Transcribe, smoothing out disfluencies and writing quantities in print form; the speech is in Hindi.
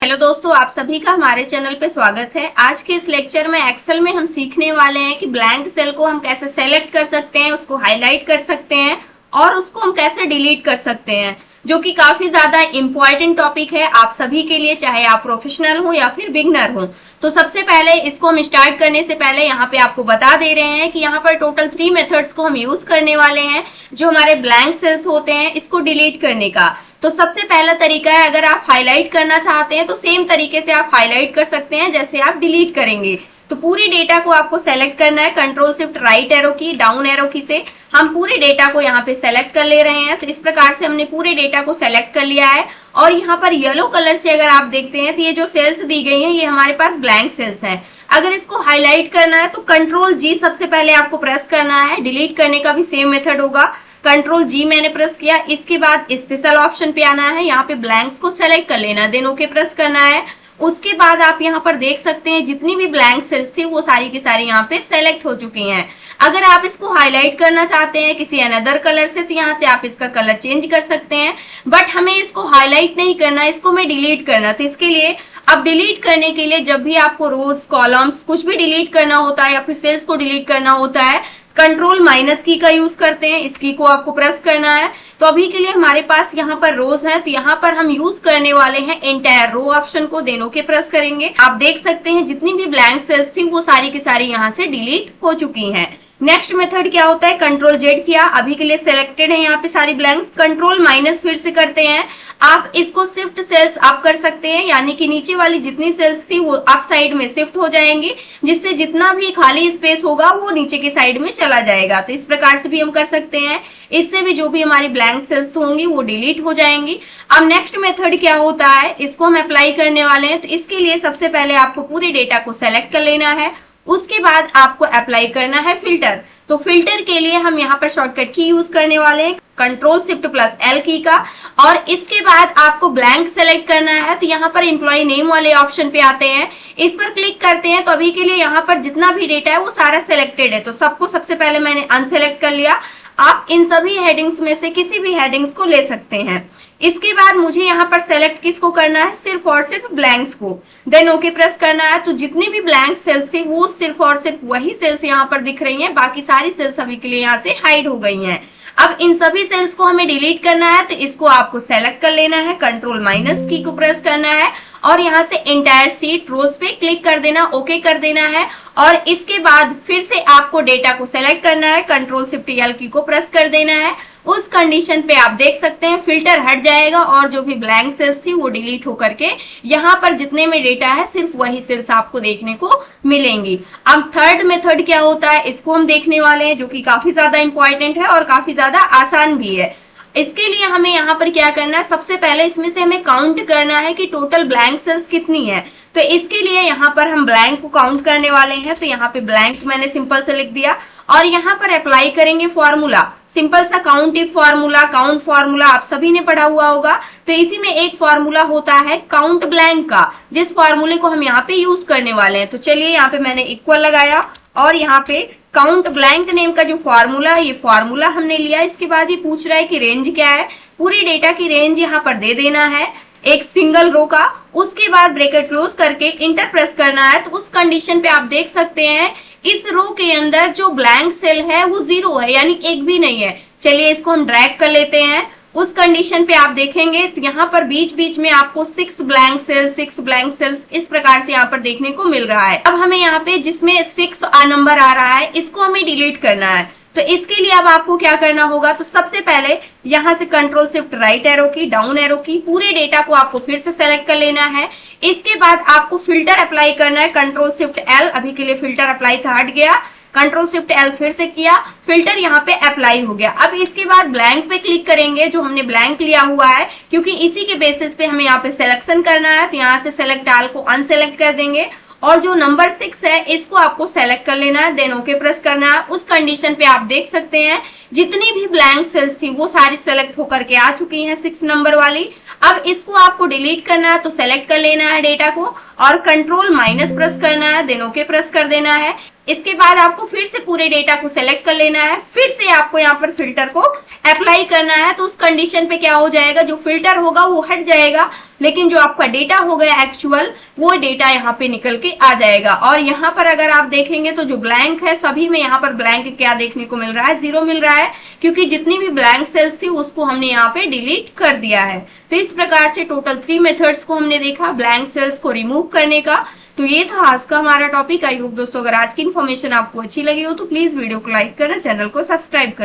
हेलो दोस्तों, आप सभी का हमारे चैनल पे स्वागत है। आज के इस लेक्चर में एक्सेल में हम सीखने वाले हैं कि ब्लैंक सेल को हम कैसे सेलेक्ट कर सकते हैं, उसको हाईलाइट कर सकते हैं और उसको हम कैसे डिलीट कर सकते हैं, जो कि काफी ज्यादा इंपॉर्टेंट टॉपिक है आप सभी के लिए, चाहे आप प्रोफेशनल हो या फिर बिगनर हो। तो सबसे पहले इसको हम स्टार्ट करने से पहले यहाँ पे आपको बता दे रहे हैं कि यहाँ पर टोटल 3 मेथड्स को हम यूज करने वाले हैं जो हमारे ब्लैंक सेल्स होते हैं इसको डिलीट करने का। तो सबसे पहला तरीका है, अगर आप हाईलाइट करना चाहते हैं तो सेम तरीके से आप हाईलाइट कर सकते हैं जैसे आप डिलीट करेंगे। तो पूरी डेटा को आपको सेलेक्ट करना है, कंट्रोल शिफ्ट राइट एरो की, डाउन एरो की से हम पूरे डेटा को यहाँ पे सेलेक्ट कर ले रहे हैं। तो इस प्रकार से हमने पूरे डेटा को सेलेक्ट कर लिया है और यहाँ पर येलो कलर से अगर आप देखते हैं तो ये जो सेल्स दी गई हैं ये हमारे पास ब्लैंक सेल्स हैं। अगर इसको हाईलाइट करना है तो कंट्रोल जी सबसे पहले आपको प्रेस करना है। डिलीट करने का भी सेम मेथड होगा, कंट्रोल जी मैंने प्रेस किया, इसके बाद स्पेशल ऑप्शन पे आना है, यहाँ पे ब्लैंक्स को सेलेक्ट कर लेना है, देन ओके प्रेस करना है। उसके बाद आप यहाँ पर देख सकते हैं जितनी भी ब्लैंक सेल्स थी वो सारी की सारी यहाँ पे सेलेक्ट हो चुकी हैं। अगर आप इसको हाईलाइट करना चाहते हैं किसी अनदर कलर से तो यहाँ से आप इसका कलर चेंज कर सकते हैं, बट हमें इसको हाईलाइट नहीं करना, इसको मैं डिलीट करना। तो इसके लिए अब डिलीट करने के लिए जब भी आपको रोज कॉलम्स कुछ भी डिलीट करना होता है या फिर सेल्स को डिलीट करना होता है, कंट्रोल माइनस की का यूज करते हैं, इस की को आपको प्रेस करना है। तो अभी के लिए हमारे पास यहाँ पर रोज है तो यहाँ पर हम यूज करने वाले हैं एंटायर रो ऑप्शन को, देनों के प्रेस करेंगे। आप देख सकते हैं जितनी भी ब्लैंक सेल्स थी वो सारी की सारी यहाँ से डिलीट हो चुकी हैं। नेक्स्ट मेथड क्या होता है, कंट्रोल जेड किया, अभी के लिए सिलेक्टेड है यहाँ पे सारी ब्लैंक्स, कंट्रोल माइनस फिर से करते हैं। आप इसको शिफ्ट सेल्स अप कर सकते हैं, यानी कि नीचे वाली जितनी सेल्स थी वो अप साइड में शिफ्ट हो जाएंगी, जिससे जितना भी खाली स्पेस होगा वो नीचे की साइड में चला जाएगा। तो इस प्रकार से भी हम कर सकते हैं, इससे भी जो भी हमारी ब्लैंक सेल्स होंगी वो डिलीट हो जाएंगी। अब नेक्स्ट मेथड क्या होता है, इसको हम अप्लाई करने वाले हैं। तो इसके लिए सबसे पहले आपको पूरे डेटा को सेलेक्ट कर लेना है, उसके बाद आपको अप्लाई करना है फिल्टर। तो फिल्टर के लिए हम यहाँ पर शॉर्टकट की यूज करने वाले हैं, कंट्रोल शिफ्ट प्लस एल की का, और इसके बाद आपको ब्लैंक सेलेक्ट करना है। तो यहाँ पर एम्प्लॉय नेम वाले ऑप्शन पे आते हैं, इस पर क्लिक करते हैं। तो अभी के लिए यहाँ पर जितना भी डेटा है वो सारा सिलेक्टेड है, तो सबको सबसे पहले मैंने अनसेलेक्ट कर लिया। आप इन सभी हेडिंग्स में से किसी भी हेडिंग्स को ले सकते हैं। इसके बाद मुझे यहाँ पर सेलेक्ट किसको करना है, सिर्फ और सिर्फ ब्लैंक्स को, देन ओके प्रेस करना है। तो जितनी भी ब्लैंक सेल्स थी वो सिर्फ और सिर्फ वही सेल्स यहाँ पर दिख रही हैं, बाकी सारी सेल्स अभी के लिए यहाँ से हाइड हो गई हैं। अब इन सभी सेल्स को हमें डिलीट करना है, तो इसको आपको सेलेक्ट कर लेना है, कंट्रोल माइनस की को प्रेस करना है और यहाँ से एंटायर शीट रोज पे क्लिक कर देना, ओके कर देना है। और इसके बाद फिर से आपको डेटा को सेलेक्ट करना है, कंट्रोल शिफ्ट एल की को प्रेस कर देना है। उस कंडीशन पे आप देख सकते हैं फिल्टर हट जाएगा और जो भी ब्लैंक सेल्स थी वो डिलीट होकर के यहाँ पर जितने में डेटा है सिर्फ वही सेल्स आपको देखने को मिलेंगी। अब थर्ड मेथड क्या होता है, इसको हम देखने वाले हैं, जो कि काफी ज्यादा इंपॉर्टेंट है और काफी ज्यादा आसान भी है। इसके लिए हमें यहाँ पर क्या करना है, सबसे पहले इसमें से हमें काउंट करना है कि टोटल ब्लैंक सेल्स कितनी है। तो इसके लिए यहाँ पर हम ब्लैंक को काउंट करने वाले हैं। तो यहाँ पे ब्लैंक्स मैंने सिंपल से लिख दिया और यहाँ पर अप्लाई करेंगे फॉर्मूला, सिंपल सा काउंटिव फॉर्मूला, काउंट फॉर्मूला आप सभी ने पढ़ा हुआ होगा। तो इसी में एक फॉर्मूला होता है काउंट ब्लैंक का, जिस फॉर्मूले को हम यहाँ पे यूज करने वाले हैं। तो चलिए यहाँ पे मैंने इक्वल लगाया और यहाँ पे काउंट ब्लैंक नेम का जो फॉर्मूला है ये फॉर्मूला हमने लिया। इसके बाद ये पूछ रहा है कि रेंज क्या है, पूरी डेटा की रेंज यहाँ पर दे देना है एक सिंगल रो का। उसके बाद ब्रैकेट क्लोज करके इंटर प्रेस करना है। तो उस कंडीशन पे आप देख सकते हैं इस रो के अंदर जो ब्लैंक सेल है वो 0 है, यानी एक भी नहीं है। चलिए इसको हम ड्रैग कर लेते हैं। उस कंडीशन पे आप देखेंगे तो यहाँ पर बीच बीच में आपको 6 ब्लैंक सेल्स इस प्रकार से यहाँ पर देखने को मिल रहा है। अब हमें यहाँ पे जिसमें 6 नंबर आ रहा है इसको हमें डिलीट करना है। तो इसके लिए अब आपको क्या करना होगा, तो सबसे पहले यहाँ से कंट्रोल शिफ्ट राइट एरो की, डाउन एरो की, पूरे डेटा को आपको फिर से सेलेक्ट कर लेना है। इसके बाद आपको फिल्टर अप्लाई करना है, कंट्रोल शिफ्ट एल, अभी के लिए फिल्टर अप्लाई था हट गया, कंट्रोल शिफ्ट एल फिर से किया, फिल्टर यहाँ पे अप्लाई हो गया। अब इसके बाद ब्लैंक पे क्लिक करेंगे, जो हमने ब्लैंक लिया हुआ है, क्योंकि इसी के बेसिस पे हमें यहाँ पे सिलेक्शन करना है। तो यहाँ से सेलेक्ट ऑल को अनसेलेक्ट कर देंगे और जो नंबर 6 है इसको आपको सेलेक्ट कर लेना है, देन ओके प्रेस करना है। उस कंडीशन पे आप देख सकते हैं जितनी भी ब्लैंक सेल्स थी वो सारी सेलेक्ट होकर के आ चुकी हैं 6 नंबर वाली। अब इसको आपको डिलीट करना है तो सेलेक्ट कर लेना है डेटा को और कंट्रोल माइनस प्रेस करना है, देन ओके प्रेस कर देना है। इसके बाद आपको फिर से पूरे डेटा को सेलेक्ट कर लेना है, फिर से आपको यहाँ पर फिल्टर को अप्लाई करना है। तो उस कंडीशन पे क्या हो जाएगा, जो फिल्टर होगा वो हट जाएगा, लेकिन जो आपका डेटा होगा एक्चुअल वो डेटा यहाँ पे निकल के आ जाएगा। और यहाँ पर अगर आप देखेंगे तो जो ब्लैंक है सभी में यहाँ पर ब्लैंक क्या देखने को मिल रहा है, 0 मिल रहा है, क्योंकि जितनी भी ब्लैंक सेल्स थी उसको हमने यहाँ पे डिलीट कर दिया है। तो इस प्रकार से टोटल 3 मेथड्स को हमने देखा ब्लैंक सेल्स को रिमूव करने का। तो ये था आज का हमारा टॉपिक। आई होप दोस्तों अगर आज की इन्फॉर्मेशन आपको अच्छी लगी हो तो प्लीज वीडियो को लाइक करना, चैनल को सब्सक्राइब करना।